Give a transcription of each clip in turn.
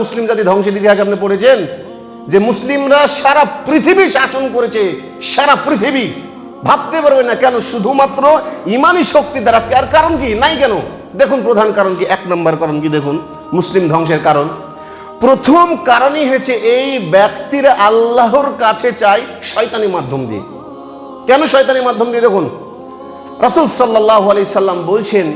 মুসলিম জাতি ধ্বংসের ইতিহাস আপনি পড়েছেন যে মুসলিমরা সারা পৃথিবী শাসন করেছে, সারা পৃথিবী। ভাবতে পারবে না কেন? শুধুমাত্র ইমানি শক্তি দ্বারা। আর কারণ কি নাই কেন? দেখুন প্রধান কারণ কি, এক নম্বর কারণ কি দেখুন, মুসলিম ধ্বংসের কারণ। প্রথম কারণই হচ্ছে এই ব্যক্তিরা আল্লাহর কাছে চায় শয়তানি মাধ্যম দিয়ে। কেন শয়তানি মাধ্যম দিয়ে? দেখুন রাসূল সাল্লাল্লাহু আলাইহি সাল্লাম বলছেন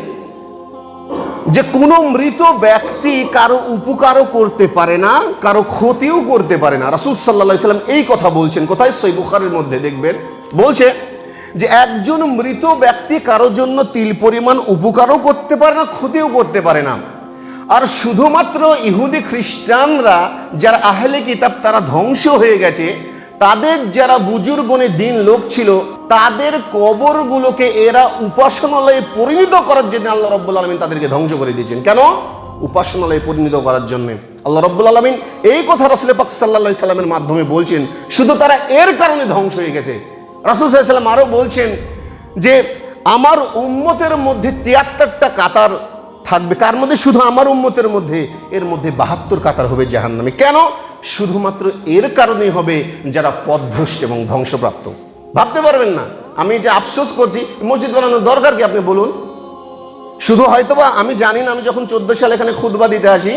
যে কোনো মৃত ব্যক্তি কারো উপকারও করতে পারে না, কারো ক্ষতিও করতে পারে না। রাসূল সাল্লাল্লাহু আলাইহি সাল্লাম এই কথা বলছেন। কোথায়? সহিহ বুখারীর মধ্যে দেখবেন বলছে যে একজন মৃত ব্যক্তি কারোর জন্য তিল পরিমাণ উপকারও করতে পারে না, ক্ষতিও করতে পারে না। আর শুধুমাত্র ইহুদি খ্রিস্টানরা যারা আহলে কিতাব তারা ধ্বংস হয়ে গেছে, তাদের যারা বুজুর্গনে দিন লোক ছিল তাদের কবরগুলোকে এরা উপাসনালয়ে পরিণত করার জন্য আল্লাহ রাব্বুল আলামিন তাদেরকে ধ্বংস করে দিয়েছেন। কেন? উপাসনালয়ে পরিণত করার জন্য আল্লাহ রাব্বুল আলামিন এই কথা রাসূল পাক সাল্লাল্লাহু আলাইহি সাল্লামের মাধ্যমে বলছেন। শুধু তারা এর কারণে ধ্বংস হয়ে গেছে। রাসূল সাল্লাল্লাহু আলাইহি সাল্লাম আরো বলছেন যে আমার উম্মতের মধ্যে ৭৩টা কাতার থাকবে। কার মধ্যে? শুধু আমার উম্মতের মধ্যে। এর মধ্যে ৭২ কাতার হবে জাহান্নামে। কেন? শুধুমাত্র এর কারণেই হবে যারা পথভ্রষ্ট এবং ধ্বংসপ্রাপ্ত। ভাবতে পারবেন না আমি যে আফসোস করছি, মসজিদ বানানোর দরকার কি আপনি বলুন? শুধু হয়তোবা আমি জানি না, আমি যখন 14 সালে এখানে খুতবা দিতে আসি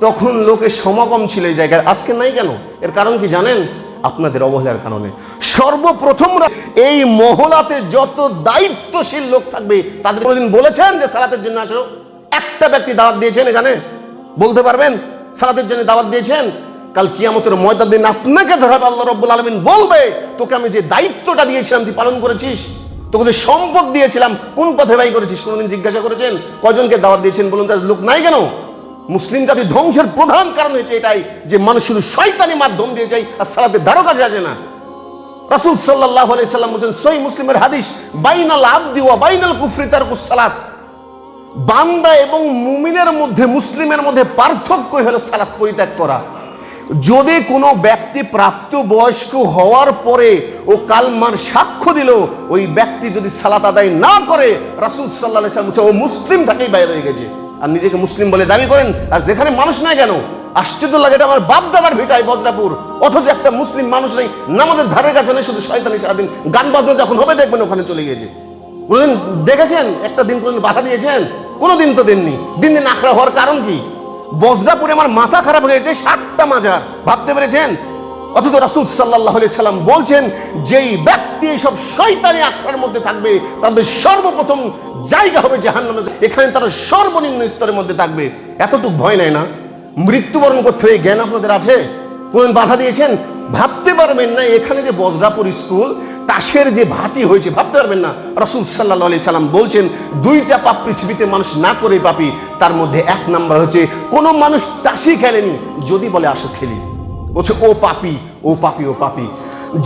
তখন লোকের সমাগম ছিল এই জায়গায়, আজকে নাই কেন? এর কারণ কি জানেন? আপনাদের অবহেলার কারণে। সর্বপ্রথম এই মহলাতে যত দায়িত্বশীল লোক থাকবে তাদের কোনোদিন বলেছেন যে সালাতের জন্য আসো? একটা ব্যক্তি দাওয়াত দিয়েছেন এখানে? বলতে পারবেন সালাতের জন্য দাওয়াত দিয়েছেন? কাল কিয়ামতের ময়দান দিন আপনাকে ধরাবে, আল্লাহ রাব্বুল আলামিন বলবে তোকে আমি যে দায়িত্বটা দিয়েছিলাম তুই পালন করেছিস? তোকে যে সম্পদ দিয়েছিলাম কোন পথে ব্যয় করেছিস? কোনোদিন জিজ্ঞাসা করেছেন? কয়জনকে দাওয়াত দিয়েছেন বলুন? তার লোক নাই কেন? মুসলিম জাতি ধ্বংসের প্রধান কারণ হচ্ছে এটাই যে মানুষ শুধু শয়তানি মাধ্যম দিয়ে যায় আর সালাতের ধারো কাছে আসে না। রাসূল সাল্লাল্লাহু আলাইহি সাল্লাম বলেন সহিহ মুসলিমের হাদিস, বাইনাল আবদি ওয়া বাইনাল কুফরি তারকুস সালাত। বান্দা এবং মুমিনের মধ্যে, মুসলিমের মধ্যে পার্থক্য হলো সালাত পরিত্যাগ করা। যদি কোনো ব্যক্তি প্রাপ্ত বয়স্ক হওয়ার পরে ও কালমার সাক্ষ্য দিল, ওই ব্যক্তি যদি সালাত আদায় না করে রাসূল সাল্লাল্লাহু আলাইহি ওয়াসাল্লাম ও মুসলিম থেকেই বাইরে হয়ে গেছে। আর নিজেকে মুসলিম বলে দাবি করেন, আর যেখানে মানুষ নাই কেন? আশ্চর্য লাগে, এটা আমার বাপ দাদার ভিটায় বজ্রাপুর, অথচ একটা মুসলিম মানুষ নেই, নামাজের ধারে কাছে নেই, শুধু শয়তানি সারাদিন। গান বাজনা যখন হবে দেখবেন ওখানে চলে গিয়েছে। কোনোদিন দেখেছেন একটা দিন কোনোদিন বাধা দিয়েছেন? কোনোদিন তো দেননি। দিন দিন আখড়া হওয়ার কারণ কি? বজ্রাপুরে আমার মাথা খারাপ হয়েছে 7টা মাজার, ভাবতে পেরেছেন? অথচ রাসূল সাল্লাল্লাহু আলাইহি সাল্লাম বলছেন যেই ব্যক্তি সব শয়তানি আখড়ার মধ্যে থাকবে তাদের সর্বপ্রথম জায়গা হবে জাহান্নামে। এখানে তারা সর্বনিম্ন স্তরের মধ্যে থাকবে। এতটুকু ভয় নাই না? মৃত্যুবরণ করতে হয়ে জ্ঞান আপনাদের আছে? কোন বাধা দিয়েছেন? ভাবতে পারবেন না এখানে যে বজ্রাপুর স্কুল তাসের যে ভাটি হয়েছে, ভাবতে পারবেন না। রাসূল সাল্লাল্লাহু আলাইহি সাল্লাম বলছেন 2টা পাপ পৃথিবীতে মানুষ না করে পাপী। তার মধ্যে 1 নাম্বার হচ্ছে কোনো মানুষ তাসই খেলেনি, যদি বলে আসো খেলি, বলছে ও পাপী, ও পাপী, ও পাপী।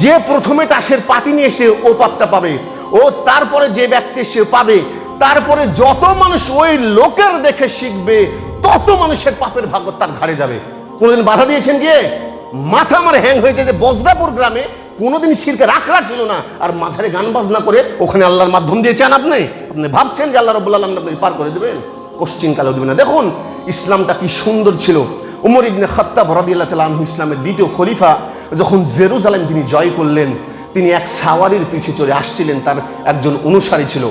যে প্রথমে তাসের পাটি নিয়ে এসে ও পাপটা পাবে, ও তারপরে যে ব্যক্তি সে পাবে, তারপরে যত মানুষ ওই লোকের দেখে শিখবে তত মানুষের পাপের ভাগ তার ঘাড়ে যাবে। কোনোদিন বাধা দিয়েছেন গিয়ে? মাথা আমার হ্যাং হয়েছে যে বজ্রাপুর গ্রামে কোনোদিন শিরকের আখড়া ছিল না, আর মাঝারে গান বাজনা করে ওখানে আল্লাহর মাধ্যম দিয়েছেন। আপনি ভাবছেন যে আল্লাহ রাব্বুল আলামিন আপনাকে পার করে দেবেন? কোশ্চিন কালেও দেবেন না। দেখুন ইসলামটা কি সুন্দর ছিল। উমর ইবনে খাত্তাব রাদিয়াল্লাহু তাআলা আনহু ইসলামের 2য় খলিফা যখন জেরুজালেম তিনি জয় করলেন, তিনি এক সাওয়ারির পিঠে চড়ে আসছিলেন, তার একজন অনুসারী ছিল।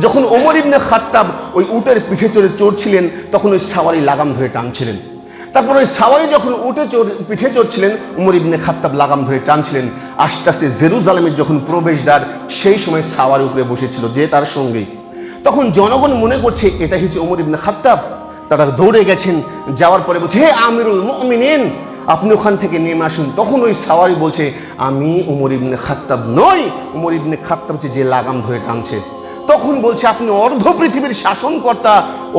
যখন ওমর ইবনে খাত্তাব ওই উটের পিঠে চড়ছিলেন তখন ওই সাওয়ারি লাগাম ধরে টানছিলেন। তারপর ওই সাওয়ারি যখন পিঠে চড়ছিলেন ওমর ইবনে খাত্তাব লাগাম ধরে টানছিলেন। আস্তে আস্তে জেরুজালেমের যখন প্রবেশদ্বার, সেই সময় সাওয়ারি উপরে বসেছিল যে তার সঙ্গেই। তখন জনগণ মনে করছে এটা হচ্ছে ওমর ইবনে খাত্তাব। তারা দৌড়ে গেছেন, যাওয়ার পরে বলছে হে আমিরুল মুমিনিন, আপনি ওখান থেকে নেমে আসুন। তখন ওই সাওয়ারি বলছে আমি ওমর ইবনে খাত্তাব নই, ওমর ইবনে খাত্তাব হচ্ছে যে লাগাম ধরে টানছে। তখন বলছে আপনি অর্ধ পৃথিবীর শাসনকর্তা,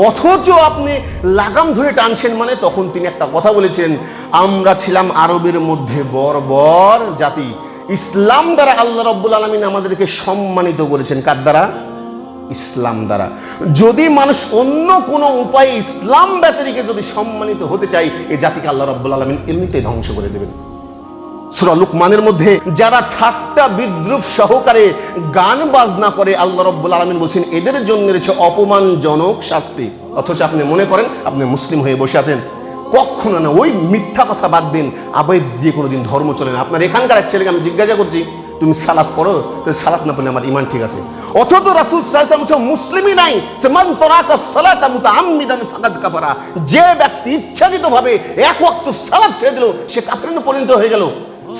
অথচ আপনি লাগাম ধরে টানছেন মানে? তখন তিনি একটা কথা বলেছেন, আমরা ছিলাম আরবের মধ্যে বর্বর জাতি, ইসলাম দ্বারা আল্লাহ রাব্বুল আলামিন আমাদেরকে সম্মানিত করেছেন। কার দ্বারা? ইসলাম দ্বারা। যদি মানুষ অন্য কোনো উপায়ে ইসলাম ব্যতিরেকে যদি সম্মানিত হতে চায়, এই জাতিকে আল্লাহ রাব্বুল আলামিন এমনিতেই ধ্বংস করে দেবেন। সূরা লুকমানের মধ্যে যারা ঠাট্টা বিদ্রুপ সহকারে গান বাজনা করে আল্লাহ রাব্বুল আলামিন বলছেন এদের জন্য রয়েছে অপমানজনক শাস্তি। অথচ আপনি মনে করেন আপনি মুসলিম হয়ে বসে আছেন। কখনো না। ওই মিথ্যা কথা বাদ দিন, আবেগ দিয়ে কোনোদিন ধর্ম চলে না। আপনার এখানকার এক ছেলেকে আমি জিজ্ঞাসা করছি, তুমি সালাত পড়ো? সালাত না পড়লে আমার ইমান ঠিক আছে। অথচ রাসূল সাল্লাল্লাহু আলাইহি ওয়াসাল্লাম মুসলিমই নাই, সে মান তারাকা সালাতা মুতাআম্মিদান ফাকাদ কাফারা। যে ব্যক্তি ইচ্ছাকৃতভাবে এক ওয়াক্ত সালাত ছেড়ে দিল, সে কাফেরে পরিণত হয়ে গেল।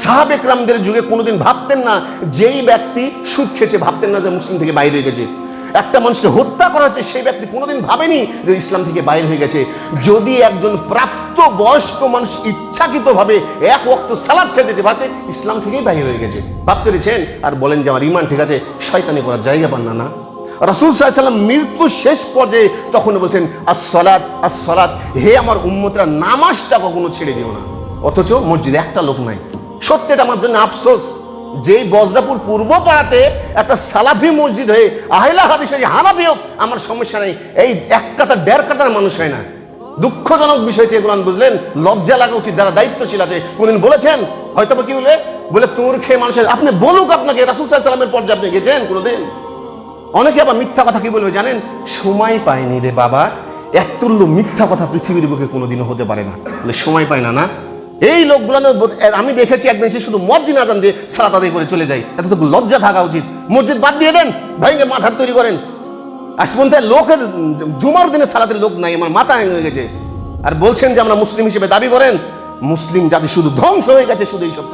সাহাবে কেরামদের যুগে কোনোদিন ভাবতেন না, যেই ব্যক্তি সুদ খেয়েছে ভাবতেন না যে মুসলিম থেকে বাইরে হয়ে গেছে। একটা মানুষকে হত্যা করা হচ্ছে, সেই ব্যক্তি কোনোদিন ভাবেনি যে ইসলাম থেকে বাইরে হয়ে গেছে। যদি একজন প্রাপ্ত বয়স্ক মানুষ ইচ্ছাকৃতভাবে এক ওয়াক্ত সালাত ছেড়ে দিয়েছে, ভাবছে ইসলাম থেকেই বাইরে হয়ে গেছে, ভাবতে পেরেছেন? আর বলেন যে আমার ইমান ঠিক আছে, শয়তানি করার জায়গা পান না। না, রাসূল সাল্লাল্লাহু আলাইহি ওয়াসাল্লাম মৃত্যু শেষ পর্যায়ে তখন বলছেন আসসালাত আসসালাত, হে আমার উম্মতরা নামাজটা কখনো ছেড়ে দিও না। অথচ মসজিদে একটা লোক নাই। সত্যি এটা আমার জন্য আফসোস, যেই বজরাপুর পূর্ব পাড়াতে একটা সালাফি মসজিদ হয়ে আহলে হাদিস হানাফি হোক আমার সমস্যা নেই, এই এক কাতা দেড় কাতার মানুষ হয় না। দুঃখজনক বিষয় হচ্ছে এগুলো, বুঝলেন? লজ্জা লাগা উচিত যারা দায়িত্বশীল আছে। কোনদিন বলেছেন হয়তো কি বলে তোর খেয়ে মানুষের, আপনি বলুক আপনাকে, রাসূল সাল্লাল্লাহু আলাইহি ওয়াসাল্লামের পর্যায়ে আপনি গেছেন কোনোদিন? অনেকে আবার মিথ্যা কথা কি বলবে জানেন? সময় পায়নি রে বাবা। এক তুল্য মিথ্যা কথা পৃথিবীর বুকে কোনোদিনও হতে পারে না। বলে সময় পায় না। না, এই লোকগুলো আমি দেখেছি একদিন সে শুধু মসজিদ আজান দিয়ে সালাত আদায় করে চলে যায়। এত তো লজ্জা থাকা উচিত। মসজিদ বাদ দিয়ে দেন, ভাইকে মাথার তৈরি করেন। আসপন্থে লোকের জুমার দিনে সালাতের লোক নাই, আমার মাথা হয়ে গেছে। আর বলছেন যে আমরা মুসলিম হিসেবে দাবি করেন। মুসলিম জাতি শুধু ধ্বংস হয়ে গেছে শুধু এইসব।